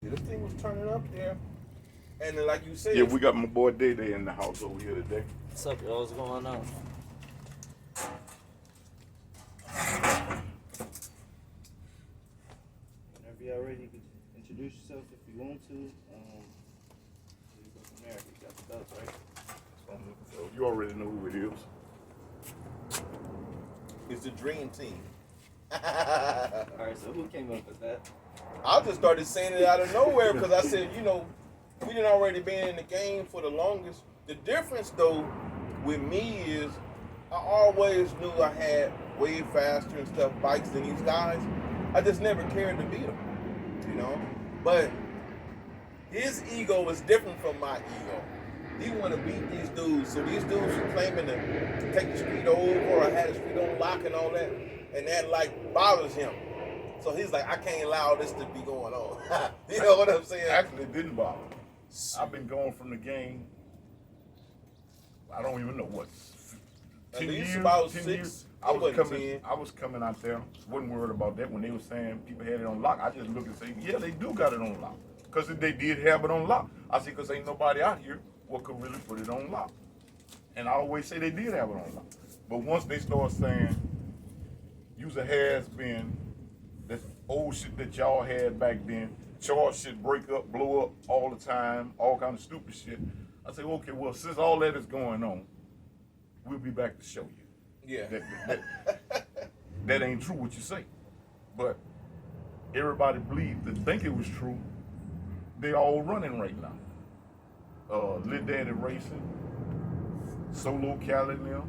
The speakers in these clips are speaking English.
Yeah, this thing was turning up there. And then, like you said, Yeah, we got my boy Day Day in the house over here today. What's up, y'all? What's going on? Whenever y'all ready, you can introduce yourself if you want to. You go from there. You got the belts, right? So you already know who it is. it's the dream team. Alright, so who came up with that? I just started saying it out of nowhere because I said, we didn't already been in the game for the longest. The difference, though, with me is I always knew I had way faster and stuff bikes than these guys. I just never cared to beat them, But his ego is different from my ego. He want to beat these dudes. So these dudes are claiming to take the street over or had the street on lock and all that. And that, bothers him. So he's like, I can't allow this to be going on. You know what I'm saying? Actually, it didn't bother me. I've been going from the game, I don't even know what, 10 years? About 10 6. years? I was coming out there, wasn't worried about that. When they were saying people had it on lock, I just looked and say, yeah, they do got it on lock. Because they did have it on lock. I said, because ain't nobody out here what could really put it on lock. And I always say they did have it on lock. But once they start saying, user has been, that old shit that y'all had back then, charge shit break up, blow up all the time, all kind of stupid shit. I say, okay, well, since all that is going on, we'll be back to show you. Yeah. That ain't true what you say. But everybody believed to think it was true. They all running right now. Lil Daddy Racing, Solo Cali now.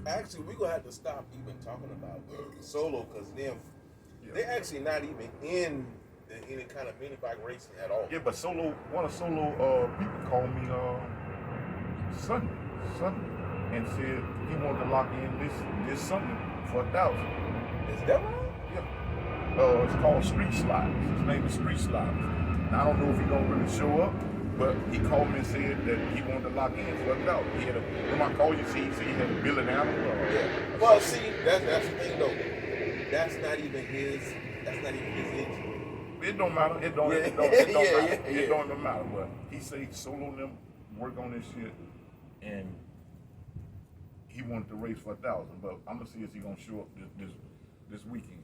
Actually, we're going to have to stop even talking about Solo because they're actually not even in any kind of mini bike racing at all. Yeah, but one of Solo people called me Sunday, and said he wanted to lock in this Sunday for 1,000. Is that right? Yeah. It's called Street Slides. His name is Street Slides. Now, I don't know if he's gonna really show up, but he called me and said that he wanted to lock in for 1,000. He had when I called you, he said he had a bill and animal. Yeah. Well, see, that's the thing though. That's not even his engine. It don't matter. It don't matter. It don't even matter. But he said Solo and them work on this shit, and he wanted to race for 1,000. But I'm gonna see if he gonna show up this weekend.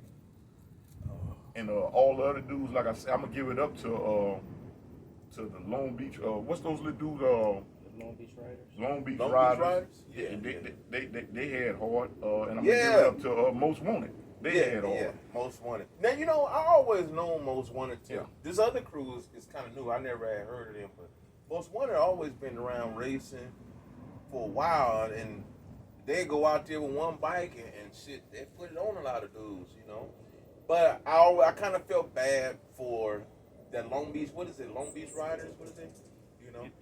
And all the other dudes, like I said, I'm gonna give it up to the Long Beach. What's those little dudes? The Long Beach Riders. Long Beach Long Riders. Beach Riders? Yeah. They had hard, and I'm gonna give it up to Most Wanted. They had hard. Yeah, Most Wanted. Now I always known Most Wanted too. Yeah. This other crew is kind of new. I never had heard of them, but Most Wanted always been around racing for a while, and they go out there with one bike and shit. They put it on a lot of dudes, But I kind of felt bad for that Long Beach. What is it? Long Beach Riders? What is it?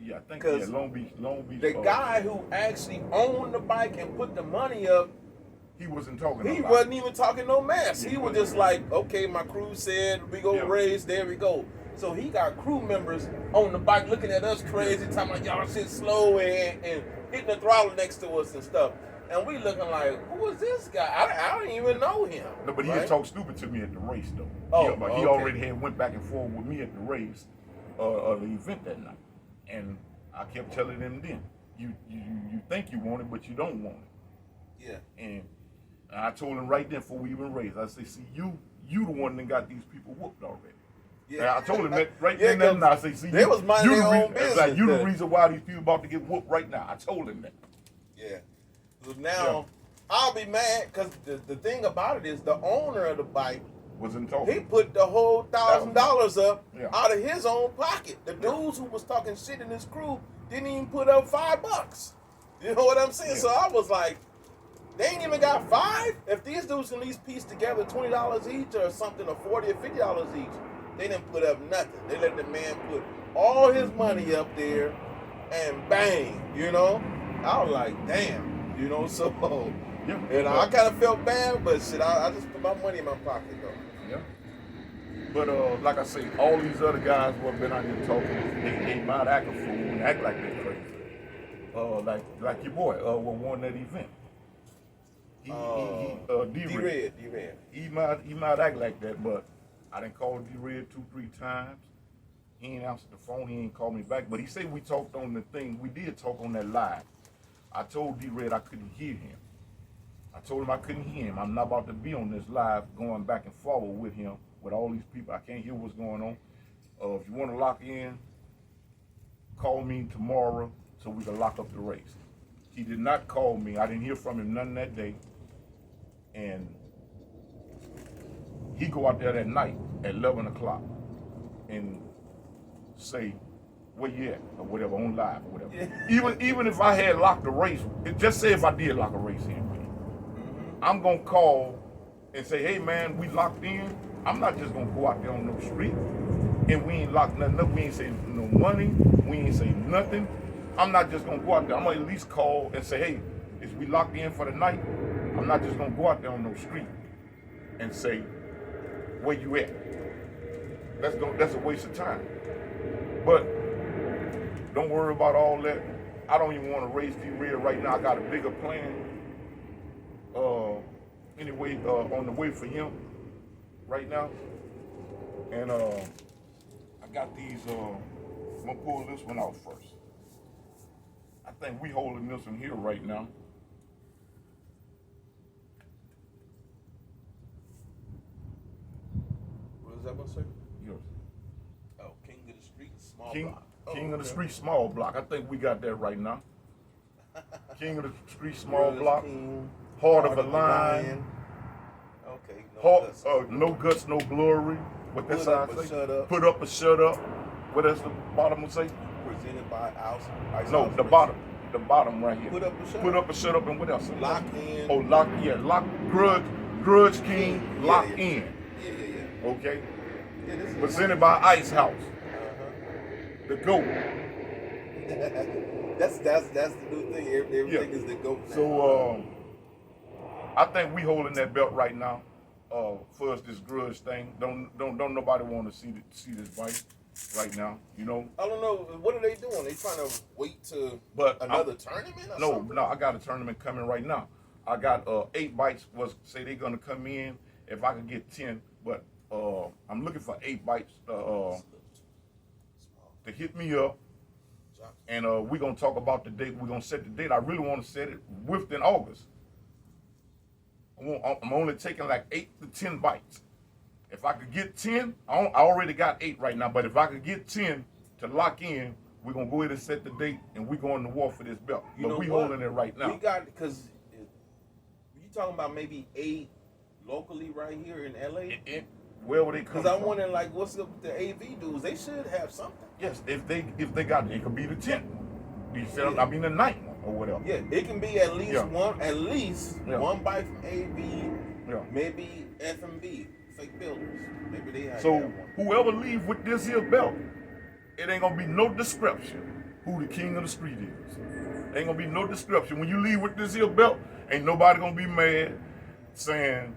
Yeah, I think Long Beach. The guy who actually owned the bike and put the money up, he wasn't talking. he wasn't even talking no mess. He was just like, okay, my crew said we go race. There we go. So he got crew members on the bike looking at us crazy, talking like y'all shit slow and hitting the throttle next to us and stuff. And we looking like, who is this guy? I don't even know him. No, but he just talked stupid to me at the race, though. Oh, but he already had went back and forth with me at the race, the event that night. And I kept telling him then, you think you want it, but you don't want it. Yeah. And I told him right then before we even raced, I said, see, you the one that got these people whooped already. Yeah. And I told him that right then and I said, see, they was minding their own business. Like, you the reason why these people about to get whooped right now. I told him that. Yeah. So now, I'll be mad because the thing about it is the owner of the bike, wasn't talking. he put the whole $1,000 up Yeah. out of his own pocket. The dudes who was talking shit in his crew didn't even put up $5. You know what I'm saying? Yeah. So I was like, they ain't even got 5? If these dudes can at least piece together $20 each or something, or $40 or $50 each, they didn't put up nothing. They let the man put all his money up there and bang, I was like, damn. So, and I kind of felt bad, but shit, I just put my money in my pocket, though. Yeah. But, like I say, all these other guys who have been out here talking, they might act a fool and act like they're crazy. Like your boy, won that event. D-Red. He might act like that, but I done called D-Red 2-3 times. He ain't answered the phone. He ain't called me back. But he said we talked on the thing. We did talk on that live. I told D-Red I couldn't hear him. I told him I couldn't hear him. I'm not about to be on this live going back and forward with him, with all these people. I can't hear what's going on. If you want to lock in, call me tomorrow so we can lock up the race. He did not call me. I didn't hear from him none that day. And he go out there that night at 11 o'clock and say, where you at, or whatever, on live, or whatever. Even if I had locked the race, just say if I did lock a race in with him, I'm gonna call and say, hey man, we locked in. I'm not just gonna go out there on no street and we ain't locked nothing up. We ain't say no money. We ain't say nothing. I'm not just gonna go out there. I'm gonna at least call and say, hey, is we locked in for the night? I'm not just gonna go out there on no street and say, where you at? That's a waste of time. But don't worry about all that. I don't even want to raise D-Red right now. I got a bigger plan. Anyway, on the way for him right now. And I got these, I'm gonna pull this one out first. I think we holding this one here right now. What is that one say? Yours. Oh, King of the Street, small King, block. King of the Street, small block. I think we got that right now. King of the Street, small block. King, Heart of a Lion. Okay. No guts, no glory. What that Put sign up or say? shut up. Put up or shut up. What does the bottom one say? Presented by Ice No, House the Racing. bottom. The bottom right here. Put up or shut Put up. up or shut up, and what else? Lock in. Oh, lock. Yeah, lock. Grudge King. Yeah, Lock yeah. in. Yeah. Okay. Yeah, this is Presented by Ice House. The GOAT. That's the new thing. Everything is the GOAT now. So I think we holding that belt right now. For us, this grudge thing. Don't nobody want to see this fight right now. You know. I don't know. What are they doing? They trying to wait to But another tournament or something? No, I got a tournament coming right now. I got 8 bites. Say they're gonna come in if I can get 10, but I'm looking for 8 bites to hit me up, and we're gonna talk about the date. We're gonna set the date. I really want to set it within August. I'm only taking like 8 to 10 bites. If I could get 10, I already got 8 right now, but if I could get 10 to lock in, we're going to go ahead and set the date, and we're going to war for this belt. You know we what? holding it right now. We got, because you talking about maybe 8 locally right here in LA? Where would they come Because from? I'm wondering, like, what's up with the AV dudes? They should have something. Yes, if they got it, it could be the 10th one. You feel? Yeah. I mean the 9th one or whatever. Yeah, it can be at least Yeah. one bite from AV, Yeah. maybe FMB, Fake Builders. Maybe they have So that one. whoever leave with this here belt, it ain't gonna be no description who the king of the street is. Ain't gonna be no description. When you leave with this here belt, ain't nobody gonna be mad saying,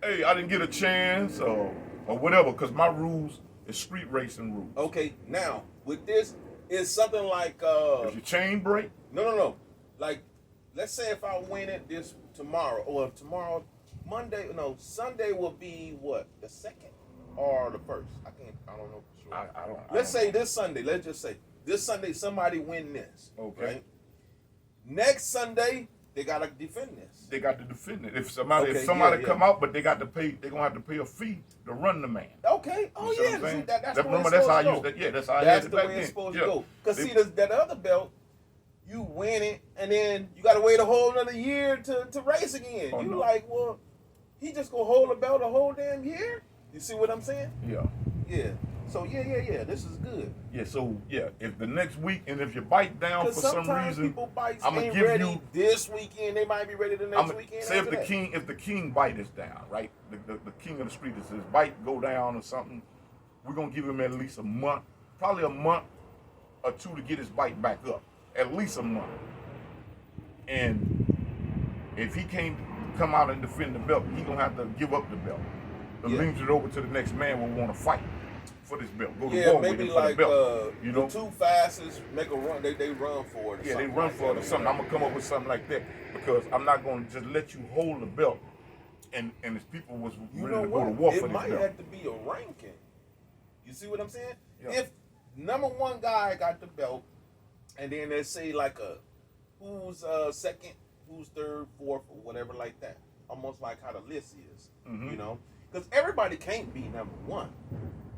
hey, I didn't get a chance or whatever, because my rules is street racing rules. Okay, now, with this, it's something like, If your chain break, no. Like, let's say if I win it this tomorrow, or tomorrow, Sunday will be what, the 2nd or the 1st? I don't know for sure. I don't. Let's say this Sunday, let's just say, this Sunday somebody win this. Okay. Right? Next Sunday, they got to defend this. They got to defend it. If somebody Okay, come yeah. out, but they got to pay, they're gonna have to pay a fee to run the man. Okay. Oh, You see what yeah. I'm saying? See, that's the way Remember, it's that's how I supposed used to that. Yeah, that's how I That's had it the back way then. it's supposed Yeah. to go. Because They- see, that other belt, you win it, and then you got to wait a whole another year to race again. Oh, You no. like, well, he just gonna hold the belt a whole damn year? You see what I'm saying? Yeah. Yeah. So yeah. This is good. Yeah, so yeah, if the next week and if you bite down for Because some sometimes reason, people bites I'ma ain't give ready you- this weekend. They might be ready the next weekend. say after that. if the king bite is down, right? The king of the street is his bite go down or something, we're gonna give him at least a month, probably a month or 2 to get his bite back up. At least a month. And if he can't come out and defend the belt, he gonna have to give up the belt. And Yeah. leave it over to the next man will want to fight for this belt. Go to Yeah, war with maybe him for like the belt. You know? the 2 fastest make a run. They run for it. Or Yeah, they something run like for it or that. something. I'm gonna come up with something like that because I'm not gonna just let you hold the belt and his people was You ready know to go to what? war for It this might belt. have to be a ranking. You see what I'm saying? Yeah. If number one guy got the belt, and then they say like who's second, who's third, fourth, or whatever like that. Almost like how the list is, Mhm. you know, because everybody can't be number one,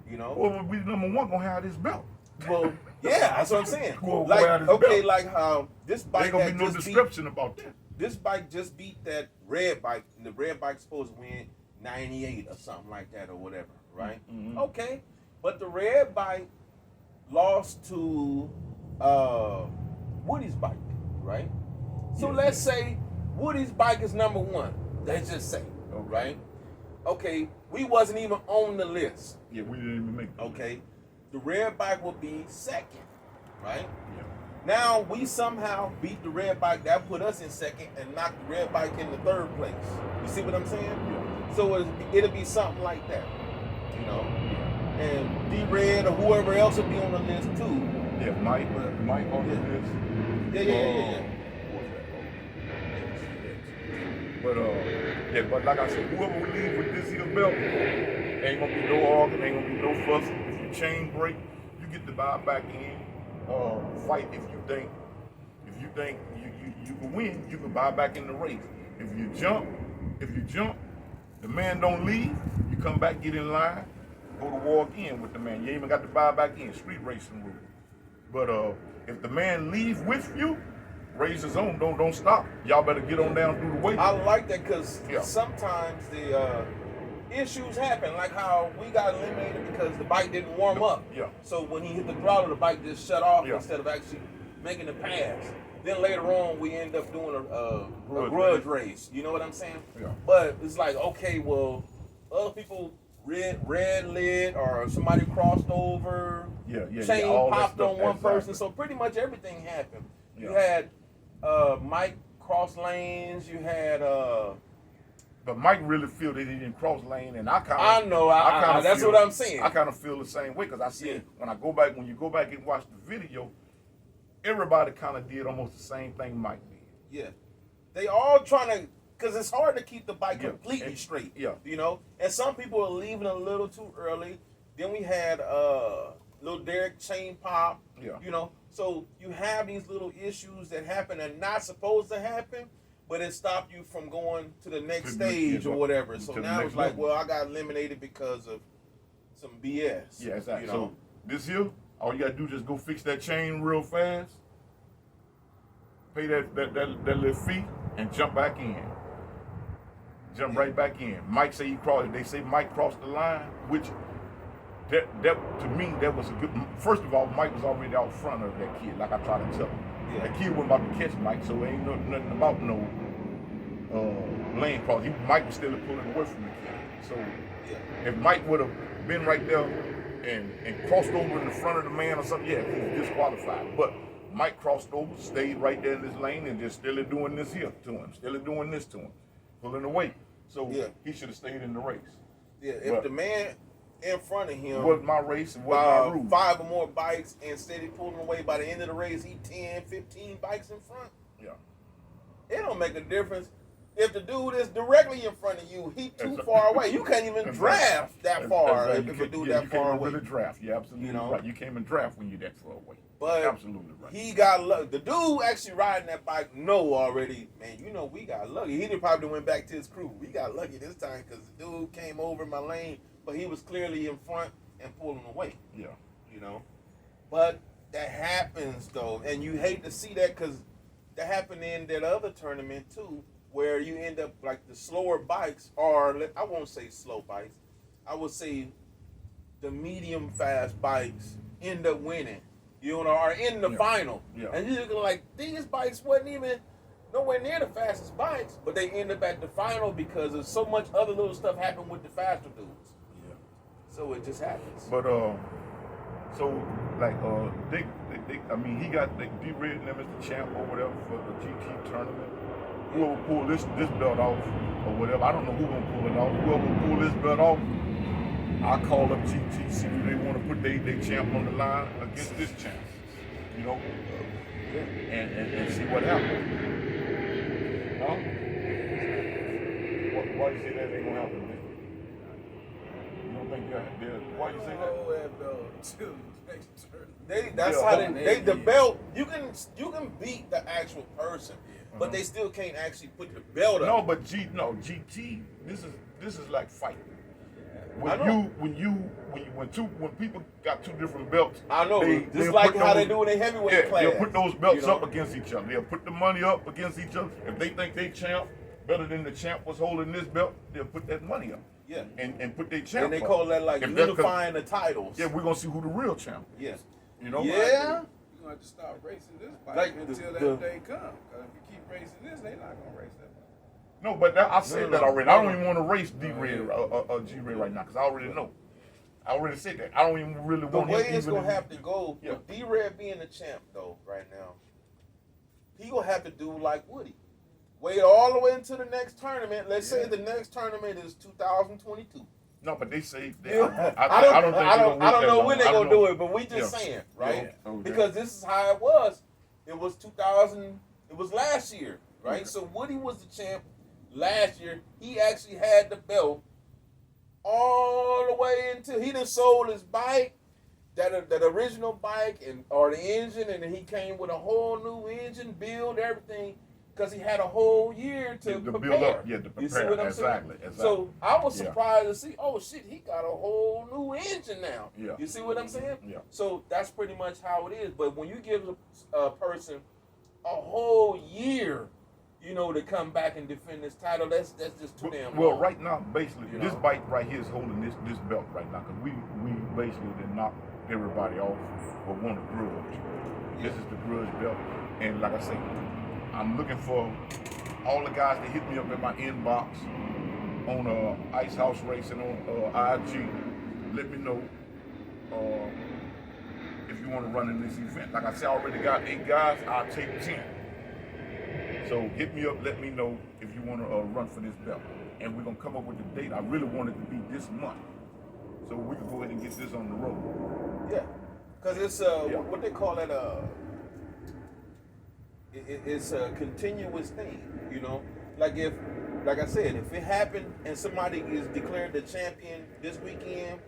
you know. Well, we number one gonna have this belt. Well, yeah, that's what I'm saying. Go Like, out his okay, belt. like how this There bike ain't gonna had be no just beat, description about that. this bike just beat that red bike, and the red bike's supposed to win 98 or something like that or whatever, right? Mhm. Okay, but the red bike lost to Woody's bike, right? So Yeah. let's say Woody's bike is number one. Let's just say, Okay. right? Okay, we wasn't even on the list. Yeah, we didn't even make it. Okay, the red bike will be second, right? Yeah. Now we somehow beat the red bike. That put us in second and knocked the red bike in the third place. You see what I'm saying? Yeah. So it'll be something like that, you know. And D-Red or whoever else will be on the list too. Yeah, Mike on Yeah. this. Yeah. But but like I said, whoever we leave with this here belt, ain't gonna be no arguing, ain't gonna be no fuss. If you chain break, you get to buy back in. Fight if you think you can win, you can buy back in the race. If you jump, the man don't leave, you come back, get in line, go to war again with the man. You ain't even got to buy back in, street racing rule. But if the man leave with you, raise his own, don't stop. Y'all better get on down through the way. I like that because Yeah. sometimes the issues happen, like how we got eliminated because the bike didn't warm up. Yeah. So when he hit the throttle, the bike just shut off Yeah. instead of actually making the pass. Then later on, we end up doing a Grudge grudge race. You know what I'm saying? Yeah. But it's like, okay, well, other people red lit or somebody crossed over. Yeah, Chain all that popped stuff, on one exactly. person. So pretty much everything happened. You Yeah. had Mike cross lanes. You had But Mike really feel that he didn't cross lane, and I kind of. I know. I that's what I'm saying. I kind of feel the same way because I see Yeah. it when you go back and watch the video, everybody kind of did almost the same thing Mike did. Yeah, they all trying to, because it's hard to keep the bike Yeah. completely And- straight. yeah. You know, and some people are leaving a little too early. Then we had little Derek chain pop. Yeah. You know, so you have these little issues that happen and not supposed to happen, but it stopped you from going to the next To the- stage yeah, or whatever. So to the now next it's like, level. well, I got eliminated because of some BS. Yeah, exactly. You know? So this here, all you gotta do is just go fix that chain real fast, pay that little fee, and jump back in. Jump right back in. Mike say he crossed. They say Mike crossed the line, which that to me that was a good. First of all, Mike was already out front of that kid, like I tried to tell him. Yeah. That kid wasn't about to catch Mike, so ain't nothing about no lane cross. Mike was still pulling away from the kid. So Yeah. if Mike would have been right there and crossed over in the front of the man or something, yeah, he was disqualified. But Mike crossed over, stayed right there in this lane, and just still doing this here to him, still doing this to him, pulling away. So Yeah. he should have stayed in the race. Yeah, if But- the man in front of him It wasn't my race, it wasn't my rule. 5 or more bikes and steady pulling away, by the end of the race, he 10, 15 bikes in front. Yeah. It don't make a difference. If the dude is directly in front of you, he too Exactly. far away. You can't even draft that far Exactly. if a dude You that far can't away. really draft. You're absolutely You know? right. You can't even draft when you're that far away. But absolutely right. he got lucky. The dude actually riding that bike know already, man, you know we got lucky. He did probably went back to his crew. We got lucky this time because the dude came over my lane, but he was clearly in front and pulling away. Yeah. You know, but that happens though, and you hate to see that because that happened in that other tournament too, where you end up like the slower bikes, or I won't say slow bikes, I would say the medium fast bikes end up winning, you know, or in the Yeah. final. Yeah. And you're looking like these bikes wasn't even nowhere near the fastest bikes, but they end up at the final because of so much other little stuff happened with the faster dudes. Yeah. So it just happens. But so like they I mean he got the D-Red and them as the champ or whatever for the GT tournament. Whoever pull this belt off or whatever, I don't know who gonna pull it off. Whoever pull this belt off, I'll call up GT, see who they want to put their champ on the line against this champ. You know, and see what happens. Huh? Why you say that ain't gonna happen, man? You know? think why you say that? Oh, that belt too. That's Yeah. how they the belt. You can beat the actual person, but they still can't actually put the belt up. No, but GT. This is like fighting. I know. When people got two different belts, I know. Just they'll like put how those- they do in the heavyweight Yeah, class. they'll put those belts you know? up against each other. They'll put the money up against each other. If they think they champ better than the champ was holding this belt, they'll put that money up. Yeah. And put their champ And they up. call that like If that's 'cause- unifying the titles. Yeah, we're gonna see who the real champ is. Yeah. You know? Yeah. You're gonna have to stop racing this bike Like until the- that day comes. Cause if you keep racing this, they not gonna race that bike. No, but I said No. that already. I don't even want to race D-Ray, G-Ray right now because I already know. I already said that. I don't even really The want way him it's even gonna have to go, Yeah. with D-Red being the champ though, right now, he gonna have to do like Woody. Wait all the way into the next tournament. Let's say the next tournament is 2022. No, but they say You know, I don't think I they're don't gonna wait know that when they're long. I gonna don't do know. it, but we just Yeah. saying, right? Yeah. Okay. Because this is how it was. It was 2000. It was last year, right? So Woody was the champ last year. He actually had the belt all the way until he done sold his bike, that original bike or the engine, and then he came with a whole new engine, build everything, because he had a whole year to To prepare. build up, yeah, to You see prepare. what I'm Exactly, saying? exactly. So I was Yeah. surprised to see, oh shit, he got a whole new engine now. Yeah. You see what I'm saying? Yeah. So that's pretty much how it is. But when you give a person a whole year, you know, to come back and defend this title, that's just too damn Well, long. right now, basically, You this know? bike right here is holding this belt right now because we basically did knock everybody off for one of grudge. This is the grudge belt, and like I say, I'm looking for all the guys that hit me up in my inbox on Ice House Racing on IG. Let me know if you want to run in this event. Like I said, I already got 8 guys. I'll take 10. So hit me up, let me know if you want to run for this belt. And we're going to come up with the date. I really want it to be this month. So we can go ahead and get this on the road. Yeah, because it's what they call it, it's a continuous thing, you know. Like I said, if it happened and somebody is declared the champion this weekend,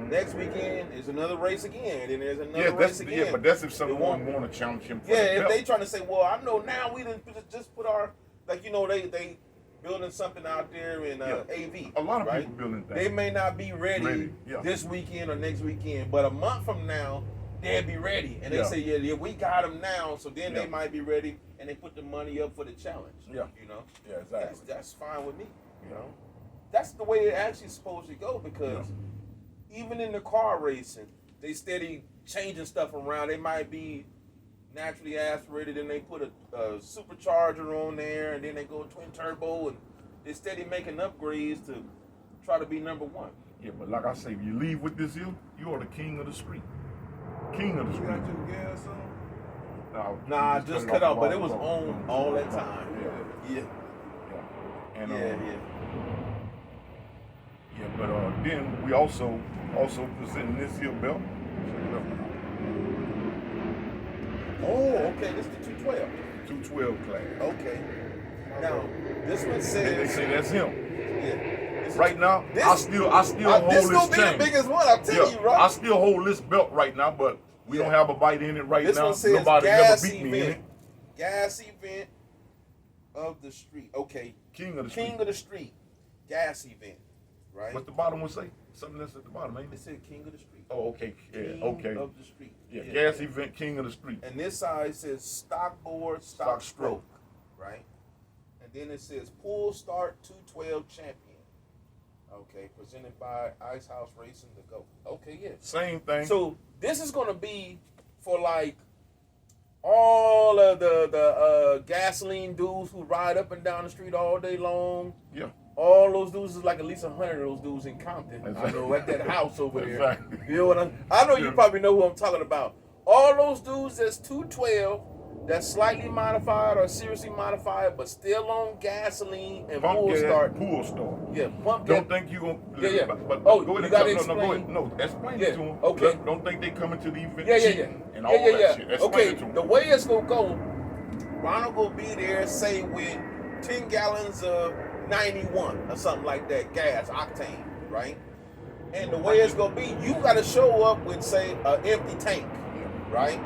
next weekend is another race again, and there's another race again. Yeah, but that's if someone It won't- want to challenge him for Yeah, the if belt. they trying to say, well, I know now we didn't just put our, like, you know, they building something out there in AV. A lot of right? people building things. They may not be ready, yeah. this weekend or next weekend, but a month from now, they'll be ready. And they Yeah. say, yeah, we got them now, so then Yeah. they might be ready, and they put the money up for the challenge. Yeah. You know? Yeah, exactly. That's fine with me, you know? That's the way it actually supposed to go, because even in the car racing, they steady changing stuff around. They might be naturally aspirated, and they put a supercharger on there, and then they go twin turbo, and they steady making upgrades to try to be number one. Yeah, but like I say, if you leave with this here, you are the king of the street. King of the You street. got your gas on? Nah, you just cut cut it off, but while it was it's on all that time. Yeah. Yeah, Yeah. And yeah. yeah, but then we also presenting this here belt. Oh, okay, this is the 212. 212 class. Okay. Now, this one They says, say that's him. yeah. This is- Right now, This- I still hold this this gonna be chain. the biggest one, I'm telling you, right? I still hold this belt right now, but we don't have a bite in it right This now. one says Nobody never gas beat me in it. event. Gas event of the street. Okay. King of the King street. of the street. Gas event. Right? What the bottom would say? Something that's at the bottom, ain't It it? said King of the street. Oh, okay. Yeah, King okay. of the street. Yeah, gas event, king of the street. And this side says stock board, Stock stock stroke. stroke. Right? And then it says pull start 212 champion. Okay, presented by Ice House Racing to go. Okay, yeah. Same thing. So this is gonna be for like all of the gasoline dudes who ride up and down the street all day long. yeah. All those dudes is like at least 100 of those dudes in Compton. I Exactly. know at that house over there. Exactly. You know what I know you Yeah. probably know who I'm talking about. All those dudes that's 212, that's slightly modified or seriously modified, but still on gasoline and Pump full gas, start. pull start. Yeah, pump Don't that. think you gonna. Yeah. But Oh, go ahead you and gotta tell- no, go explain. ahead. No, explain Yeah, it to them. okay. Don't think they coming to the event. Yeah. cheating And all that shit. Explain Okay, it to them. the way it's gonna go, Ronald gonna be there, say with 10 gallons of 91 or something like that, gas, octane, right? And the way it's gonna be, you gotta show up with, say, an empty tank, right?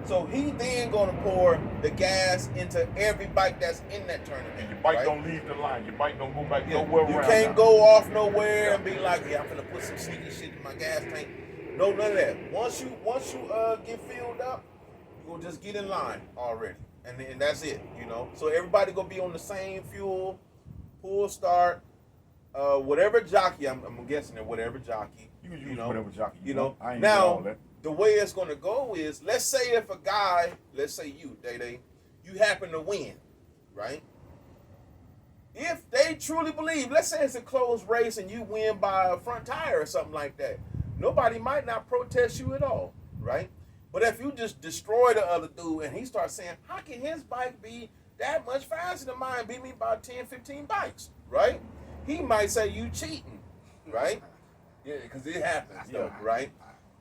So he then gonna pour the gas into every bike that's in that tournament. And your bike right? don't leave the line. Your bike don't go back Yeah, nowhere you around. can't now. go off nowhere and be like, yeah, I'm gonna put some sneaky shit in my gas tank. No, none of that. Once you get filled up, you gonna just get in line already, and that's it. You know. So everybody gonna be on the same fuel, full start. Whatever jockey, I'm guessing that whatever jockey. You can use whatever jockey you know. I ain't all Now that. the way it's gonna go is, let's say if a guy, let's say you, Day, you happen to win, right? If they truly believe, let's say it's a close race and you win by a front tire or something like that, nobody might not protest you at all, right? But if you just destroy the other dude and he starts saying, how can his bike be that much faster than mine, beat me by 10, 15 bikes, right? He might say you cheating, right? Yeah, because it happens, though, right?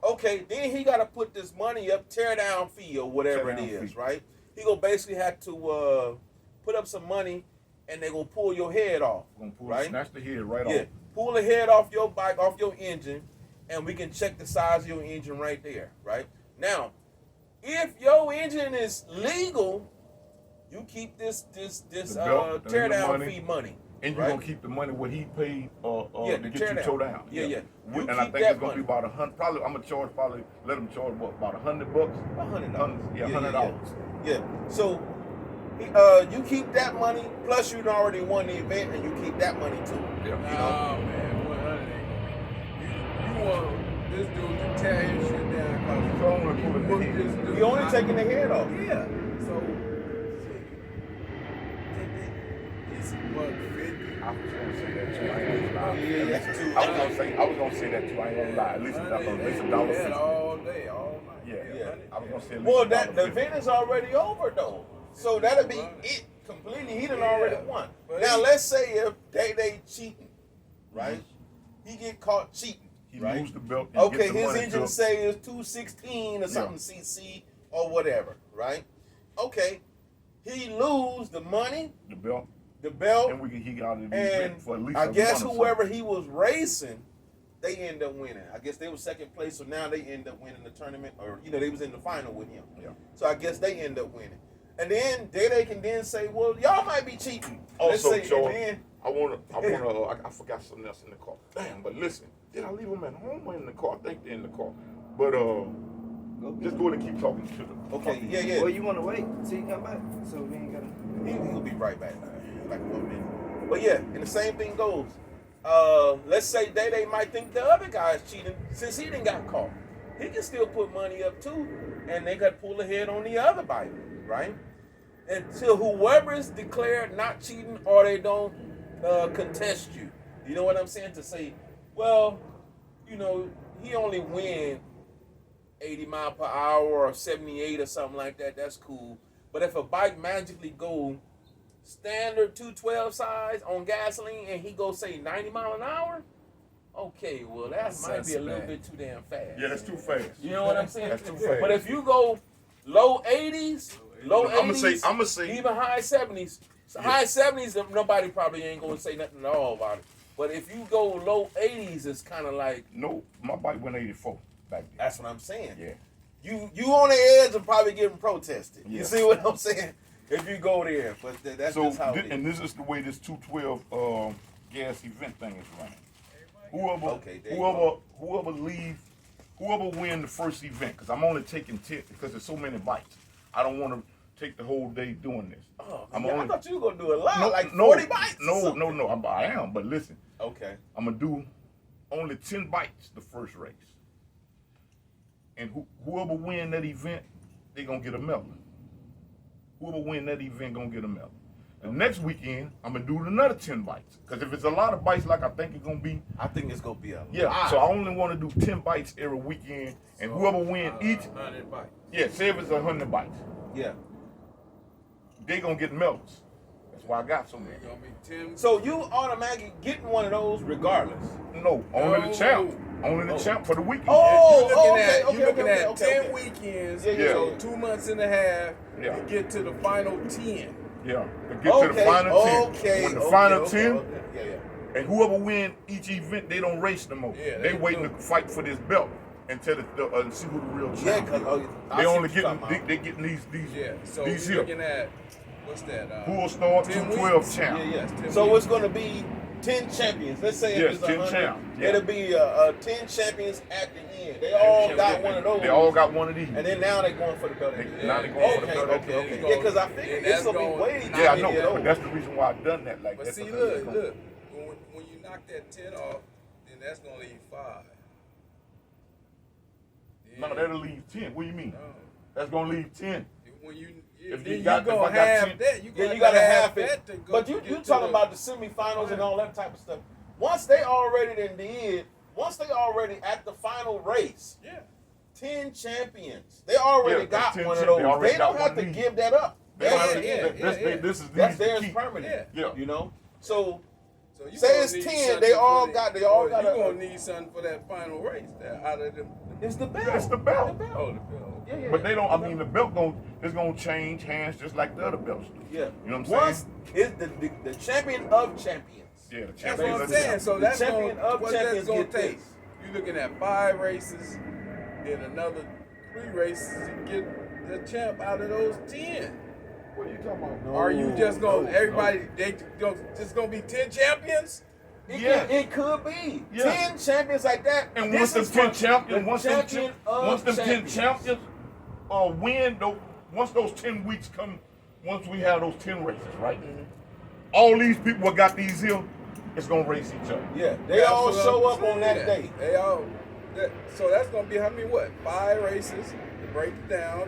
Okay, then he got to put this money up, tear down fee or whatever it is, right? He gonna basically have to put up some money, and they gonna pull your head off, right? Snatch the head right Yeah, off. pull the head off your bike, off your engine, and we can check the size of your engine right there, right? Now, if your engine is legal, you keep this belt, tear the down money. fee money. And you're right? gonna keep the money what he paid Yeah, to the get tear you down. towed down. Yeah, yeah. You And I keep think that it's gonna be money. about $100. Probably I'm gonna charge let them charge what, about $100? $100. Yeah, $100. Yeah. So you keep that money, plus you already won the event, and you keep that money too. Yeah. Nah, man, 100 ain't gonna be. You want this dude to tear his shit down So I'm gonna pull it because in the head. You only taking the head off. Yeah. So, it's $150. I was gonna say that too. I ain't gonna lie. Yeah, that's too I was gonna say that too. I ain't gonna lie. At least $1.50. All day, all night. Yeah. I was gonna say at least Well, that the $1.50. event is already over though, so that'll be it completely. He done already won. But Now he- let's say if they cheating, right? He get caught cheating, He right? lose the belt. And Okay, get the his money engine to- say is 216 or something cc or whatever, right? Okay, he lose the money, the belt, the belt, and he got it and for at least I a guess month or whoever something. he was racing, they end up winning. I guess they were second place, so now they end up winning the tournament, or they was in the final with him. Yeah. So I guess they end up winning. And then they can then say, well, y'all might be cheating. Let's Also, say, Joe, and then, I forgot something else in the car. Damn, but listen, did I leave them at home or in the car? I think they're in the car. But just go ahead and keep talking to them. okay, yeah. Well, you want to wait till you come back, so we ain't gotta. He'll be right back, like 1 minute. But yeah, and the same thing goes. Let's say they might think the other guy's cheating since he didn't got caught. He can still put money up too, and they got to pull ahead on the other bike, right? Until whoever is declared not cheating or they don't contest you. You know what I'm saying? To say, well, he only win 80 mile per hour or 78 or something like that. That's cool. But if a bike magically go standard 212 size on gasoline and he go say 90 mile an hour, okay, well that might be a little bit too damn fast. Yeah, that's too fast. You know what I'm saying? That's too fast. But if you go low 80s, I'ma say, even high 70s, high 70s, nobody probably ain't gonna say nothing at all about it. But if you go low 80s, it's kind of like, no, my bike went 84 back then. that's what I'm saying. Yeah. You on the edge of probably getting protested. You Yeah. see what I'm saying? If you go there, but that's So just how it is. and this is the way this 212 gas event thing is running. Whoever Okay, there you go. whoever win the first event, because I'm only taking 10 because there's so many bikes. I don't want to take the whole day doing this. Oh, I'm man, I only- thought you were gonna do a lot, like 40 no, bites. or No, something. no, I am. But listen, Okay. I'm gonna do only 10 bites the first race, and whoever win that event, they gonna get a medal. Whoever win that event gonna get a medal. The next weekend, I'm gonna do another 10 bites. Because if it's a lot of bites like I think it's gonna be, I think it's gonna be a yeah. lot. So I only want to do 10 bites every weekend, and whoever win each, 100 bites. yeah, say if it's 100 bites, Yeah. they gonna get medals. That's why I got so many. It's gonna be 10. So you automatically getting one of those regardless. No, only No. the champ. Only the champ for the weekend. Oh, You're looking okay, at, okay, you're looking okay, at okay, 10 okay. weekends, Yeah, yeah, so yeah. 2 months and a half Yeah. to get to the final 10. Yeah, to get to the final 10. Okay. When the okay, final okay, 10, okay. Yeah, And whoever win each event, they don't race no more. Yeah, they they waiting do. to fight for this belt until see who the real Yeah, champion. because is. I They see only what you're getting talking about. they getting these Yeah, so these we're here. looking at, what's that? Full start 10 212 weeks? champ. Yeah, That's 10 yeah. So weeks. it's going to be 10 champions. Let's say Yes, if it's 10 100, champs, yeah. it'll be 10 champions at the end. They all got one of those. They all got one of these. And then now they're going for the belt. Now they going for the Okay, belt. okay. Yeah, Yeah, because I figured and it's that's going to be going- way Yeah, I too know, many of but those. that's the reason why I done that. Like But that's see, because look, when you knock that 10 off, then that's gonna leave 5. No, Then- that'll leave 10. What do you mean? No. That's gonna leave 10. When you, If then you got- you gonna if I got have 10 that. You Yeah, you gotta have that it. to go But to you get to talking the- about the semifinals and all that type of stuff. Once they already once they already at the final race, Yeah. 10 champions. They already Yeah, got 10 one of champ- they those. already They got don't have one to of these. give that up. They don't have to- yeah, this is That's these theirs key. permanent. Yeah. You know? So So you Say gonna it's need 10, something they all for got- the- they all you got a- gonna need something for that final race there out of them. it's the belt. That's the belt. The belt. Oh, the belt. Yeah, yeah. But they don't. I mean, the belt is gonna change hands just like the other belts do. Yeah. You know what I'm Once saying? it's the champion of champions. Yeah, the That's champion. what I'm of the saying. champ. So The that's champion gonna, of what that's champions gonna get take. this. You're looking at 5 races, then another 3 races to get the champ out of those 10. What are you talking about? No. Are you just gonna no, everybody just gonna be 10 champions? Yeah. It could be. Yeah. 10 champions like that. And This once them is 10 for champions, the once champion of them 10 champions. champions win, though, once those 10 weeks come, once we have those 10 races, right? All these people what got these here, it's gonna race each other. Yeah, they all That's what show I'm up on that saying. day. They all. So that's gonna be how many? What? 5 races to break it down.